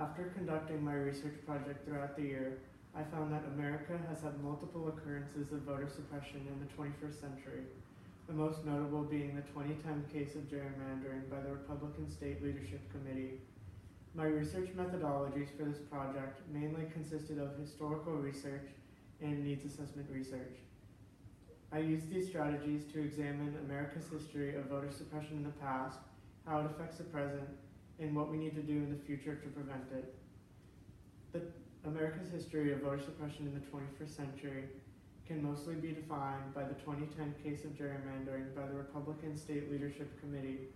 After conducting my research project throughout the year, I found that America has had multiple occurrences of voter suppression in the 21st century, the most notable being the 2010 case of gerrymandering by the Republican State Leadership Committee. My research methodologies for this project mainly consisted of historical research and needs assessment research. I used these strategies to examine America's history of voter suppression in the past, how it affects the present, and what we need to do in the future to prevent it. America's history of voter suppression in the 21st century can mostly be defined by the 2010 case of gerrymandering by the Republican State Leadership Committee.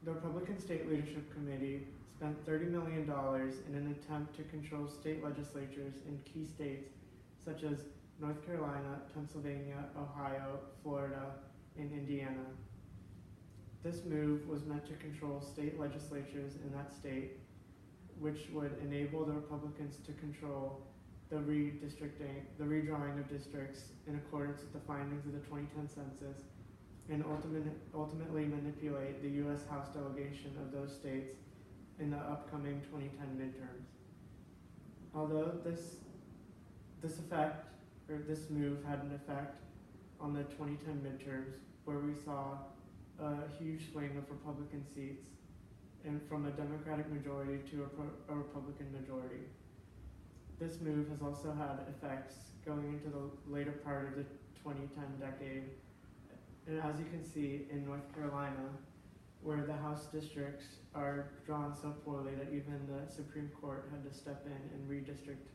The Republican State Leadership Committee spent $30 million in an attempt to control state legislatures in key states such as North Carolina, Pennsylvania, Ohio, Florida, and Indiana. This move was meant to control state legislatures in that state, which would enable the Republicans to control the redrawing of districts in accordance with the findings of the 2010 census, and ultimately manipulate the U.S. House delegation of those states in the upcoming 2010 midterms. Although this move had an effect on the 2010 midterms, where we saw a huge swing of Republican seats and from a Democratic majority to a Republican majority. This move has also had effects going into the later part of the 2010 decade. And as you can see in North Carolina, where the House districts are drawn so poorly that even the Supreme Court had to step in and redistrict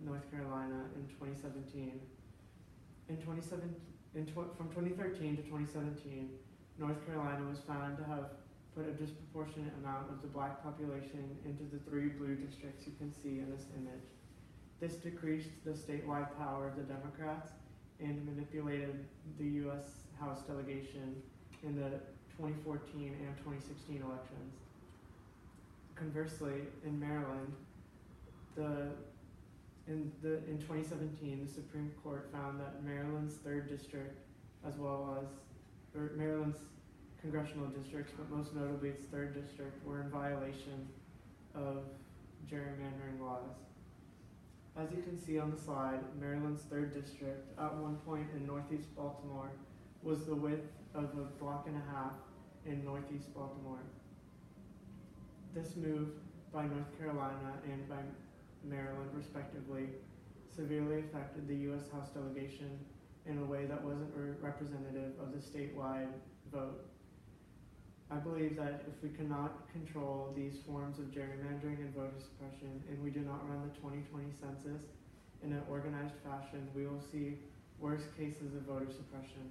North Carolina in 2017. From 2013 to 2017, North Carolina was found to have put a disproportionate amount of the black population into the 3 blue districts you can see in this image. This decreased the statewide power of the Democrats and manipulated the U.S. House delegation in the 2014 and 2016 elections. Conversely, in Maryland, in 2017, the Supreme Court found that Maryland's 3rd district, as well as Maryland's congressional districts, but most notably its 3rd district, were in violation of gerrymandering laws. As you can see on the slide, Maryland's 3rd district, at one point in northeast Baltimore, was the width of a block and a half in northeast Baltimore. This move by North Carolina and by Maryland, respectively, severely affected the U.S. House delegation in a way that wasn't representative of the statewide vote. I believe that if we cannot control these forms of gerrymandering and voter suppression, and we do not run the 2020 census in an organized fashion, we will see worse cases of voter suppression.